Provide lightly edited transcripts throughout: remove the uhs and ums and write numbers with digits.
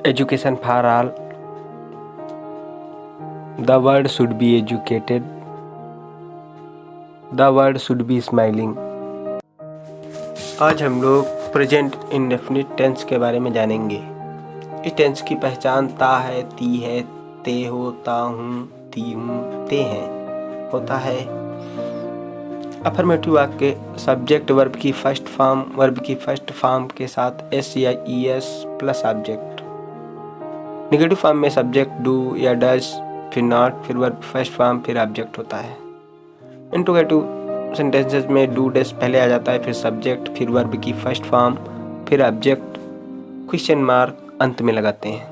Education for all. The world should be educated. The world should be smiling. आज हम लोग present indefinite tense के बारे में जानेंगे। इस टेंस की पहचान ता है, ती है, ते हो, ता हूँ, ती हूँ, ते हैं होता है। अफर्मेटिव वाक्य सब्जेक्ट वर्ब की फर्स्ट फॉर्म के साथ एस या E S plus object. Negative form में सब्जेक्ट डू या डज, फिर नॉट, फिर वर्ब फर्स्ट फॉर्म, फिर ऑब्जेक्ट होता है। इंट्रोगेटिव सेंटेंसेस में डू डज पहले आ जाता है, फिर सब्जेक्ट, फिर वर्ब की फर्स्ट फॉर्म, फिर ऑब्जेक्ट, क्वेश्चन मार्क अंत में लगाते हैं।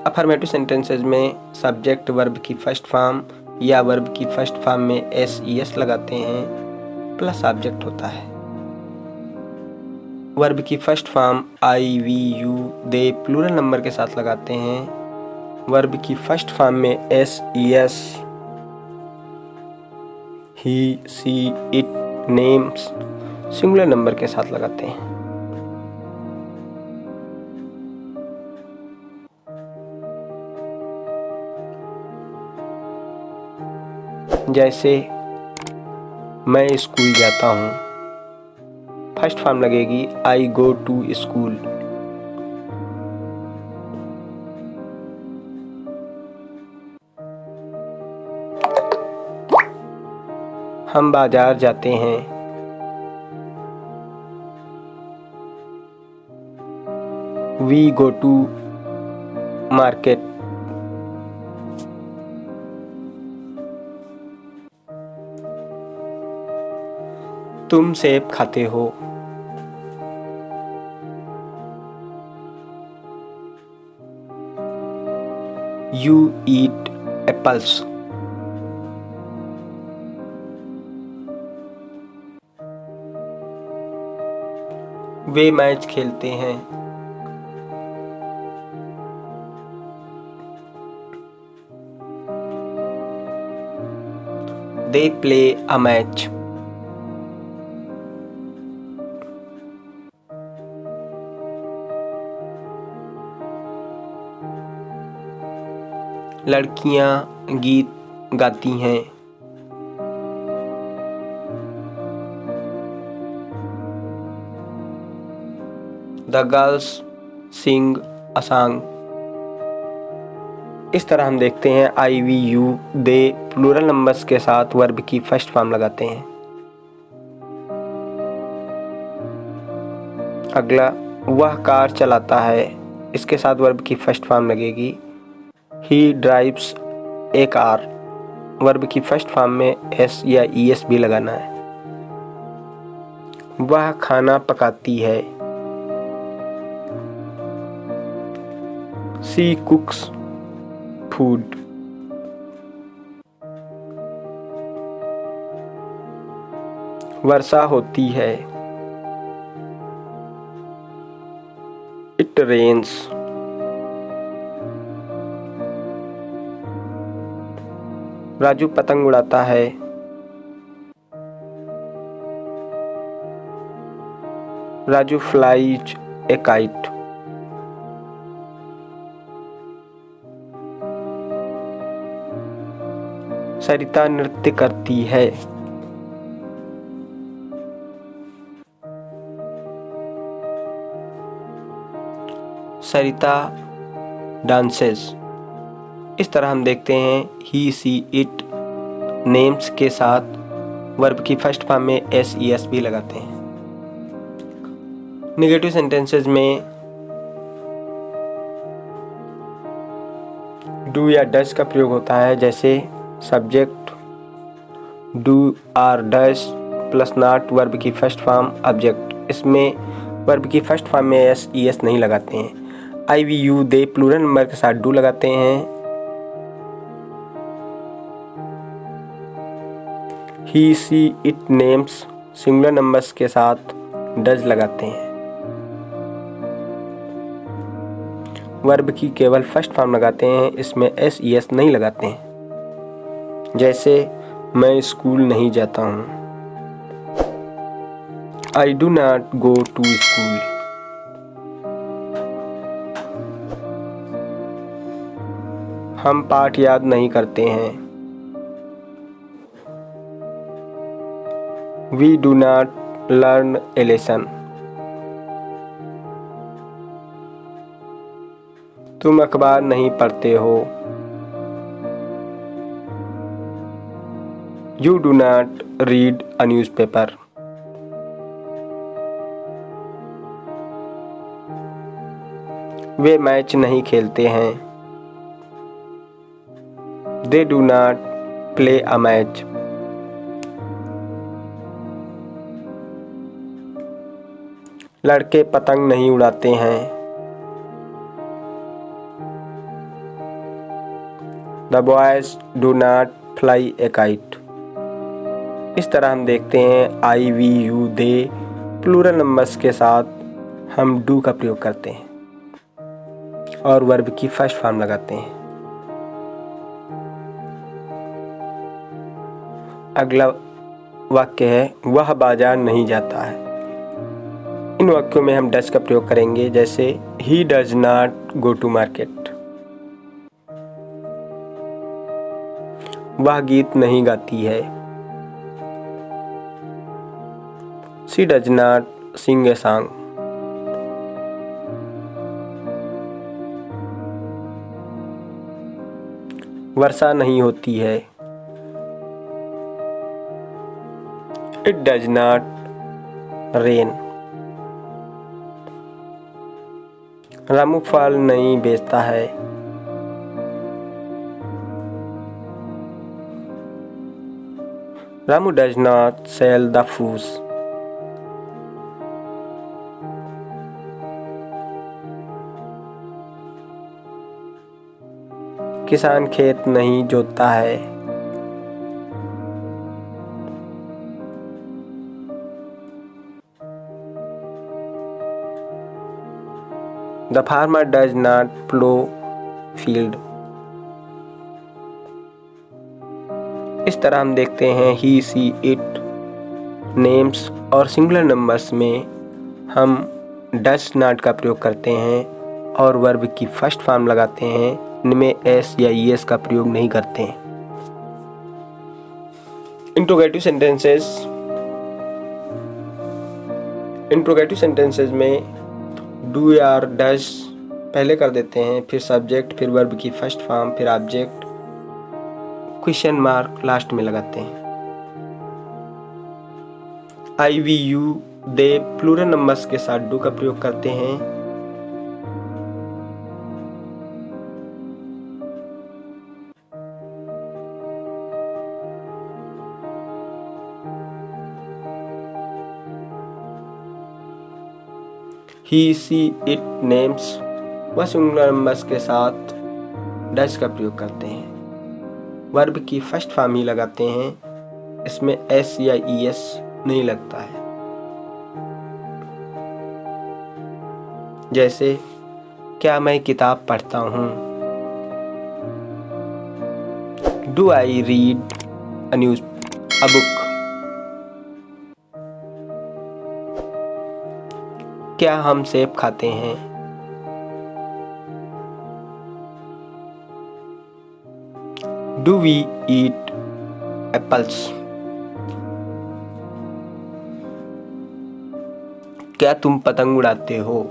अफर्मेटिव सेंटेंसेस में सब्जेक्ट वर्ब की फर्स्ट फॉर्म या वर्ब की फर्स्ट फॉर्म में एस ई एस लगाते हैं, प्लस ऑब्जेक्ट होता है। वर्ब की first form I, we, you, they plural number के साथ लगाते हैं। वर्ब की फर्स्ट फॉर्म में S E S, he, she, it, names singular number के साथ लगाते हैं। जैसे मैं स्कूल जाता हूँ, फर्स्ट फॉर्म लगेगी आई गो टू स्कूल। हम बाजार जाते हैं, वी गो टू मार्केट। तुम सेब खाते हो, you eat apples. Way match खेलते हैं, दे प्ले अ मैच। लड़कियां गीत गाती हैं, the girls sing a song. इस तरह हम देखते हैं I, we, you, they plural numbers के साथ वर्ब की फर्स्ट फॉर्म लगाते हैं। अगला, वह कार चलाता है, इसके साथ वर्ब की फर्स्ट फॉर्म लगेगी ही ड्राइव्स ए कार। वर्ब की फर्स्ट फॉर्म में एस या ई एस भी लगाना है। वह खाना पकाती है, शी कुक्स फूड। वर्षा होती है, इट रेन्स। राजू पतंग उड़ाता है, राजू फ्लाइज ए काइट। सरिता नृत्य करती है, सरिता डांसेस। इस तरह हम देखते हैं ही, सी, इट, नेम्स के साथ वर्ब की फर्स्ट फॉर्म में एस ई एस भी लगाते हैं। नेगेटिव सेंटेंसेस में डू या डज का प्रयोग होता है, जैसे subject do or does plus not verb की फर्स्ट फॉर्म ऑब्जेक्ट। इसमें वर्ब की फर्स्ट फॉर्म में एस ई एस नहीं लगाते हैं। I, we, you, they plural number के साथ डू लगाते हैं। He, she, it, names singular numbers के साथ डज लगाते हैं। वर्ब की केवल फर्स्ट फॉर्म लगाते हैं, इसमें एस ई एस नहीं लगाते हैं। जैसे मैं स्कूल नहीं जाता हूँ। I do not go to school. हम पाठ याद नहीं करते हैं। We do not learn a lesson. तुम अखबार नहीं पढ़ते हो। You do not read a newspaper. Way match नहीं खेलते हैं। They do not play a match. लड़के पतंग नहीं उड़ाते हैं। The boys do not fly a kite. इस तरह हम देखते हैं I, we, you, they plural numbers के साथ हम do का प्रयोग करते हैं और वर्ब की फर्स्ट फॉर्म लगाते हैं। अगला वाक्य है वह बाजार नहीं जाता है। इन वाक्यों में हम डज का प्रयोग करेंगे, जैसे he does not go to market. वह गीत नहीं गाती है। She does not sing a song. वर्षा नहीं होती है। It does not rain. Ramu फल नहीं बेचता है। Ramu does not sell the fruits. किसान खेत नहीं जोतता है। The farmer does not plow field. इस तरह हम देखते हैं he, she, it नेम्स और सिंगुलर नंबर्स में हम does not का प्रयोग करते हैं और वर्ब की फर्स्ट फॉर्म लगाते हैं। इनमें s या es का प्रयोग नहीं करते हैं। इंट्रोगेटिव सेंटेंसेस में डू या डज पहले कर देते हैं, फिर सब्जेक्ट, फिर वर्ब की फर्स्ट फॉर्म, फिर ऑब्जेक्ट, क्वेश्चन मार्क लास्ट में लगाते हैं। I, we, you, they plural numbers के साथ डू का प्रयोग करते हैं। ही, सी, इट नेम्स व सिंगुलर नंबर्स के साथ डज का प्रयोग करते हैं। वर्ब की फर्स्ट फॉर्म ही लगाते हैं, इसमें एस या ईएस नहीं लगता है। जैसे क्या मैं किताब पढ़ता हूँ। Do I read a book. क्या हम सेब खाते हैं। Do we eat apples. क्या तुम पतंग उड़ाते हो।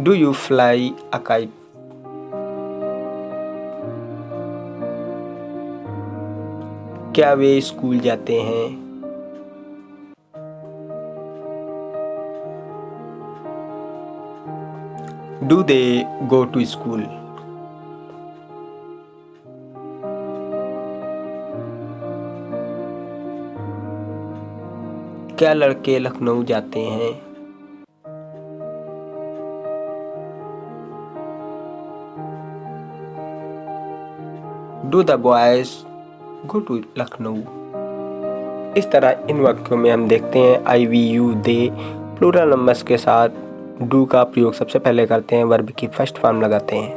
Do you fly a kite. क्या वे स्कूल जाते हैं। Do they go to school. क्या लड़के लखनऊ जाते हैं। Do the boys go to Lucknow. इस तरह इन वाक्यों में हम देखते हैं I, we, you, they plural numbers के साथ डू का प्रयोग सबसे पहले करते हैं, वर्ब की फर्स्ट फॉर्म लगाते हैं।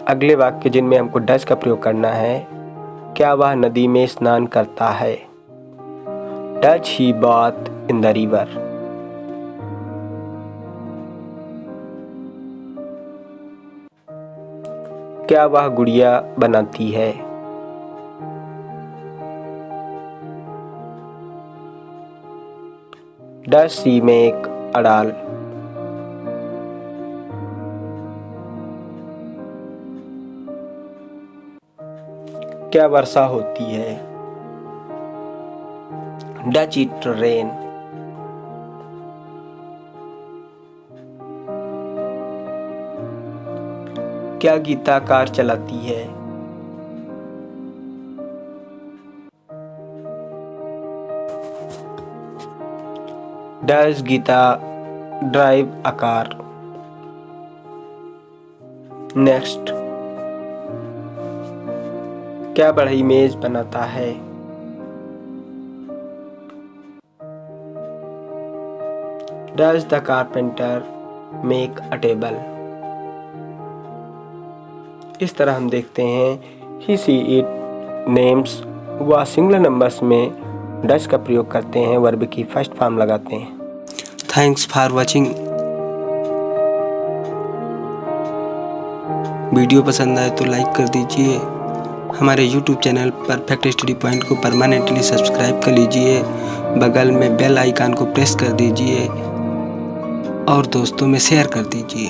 अगले वाक्य जिनमें हमको डज का प्रयोग करना है, क्या वह नदी में स्नान करता है? Does he bath in the river? क्या वह गुड़िया बनाती है? Does she make a doll? क्या वर्षा होती है? Does it rain? क्या गीता कार चलाती है? Does Geeta drive a car? Next, क्या बढ़ई मेज बनाता है? Does the carpenter make a table? इस तरह हम देखते हैं ही सी इट नेम्स व सिंगुलर नंबर्स में डज का प्रयोग करते हैं, वर्ब की फर्स्ट फॉर्म लगाते हैं। Thanks for watching. वीडियो पसंद आए तो लाइक कर दीजिए। हमारे YouTube channel perfect study point को परमानेंटली सब्सक्राइब कर लीजिए। बगल में बेल आइकन को प्रेस कर दीजिए और दोस्तों में शेयर कर दीजिए।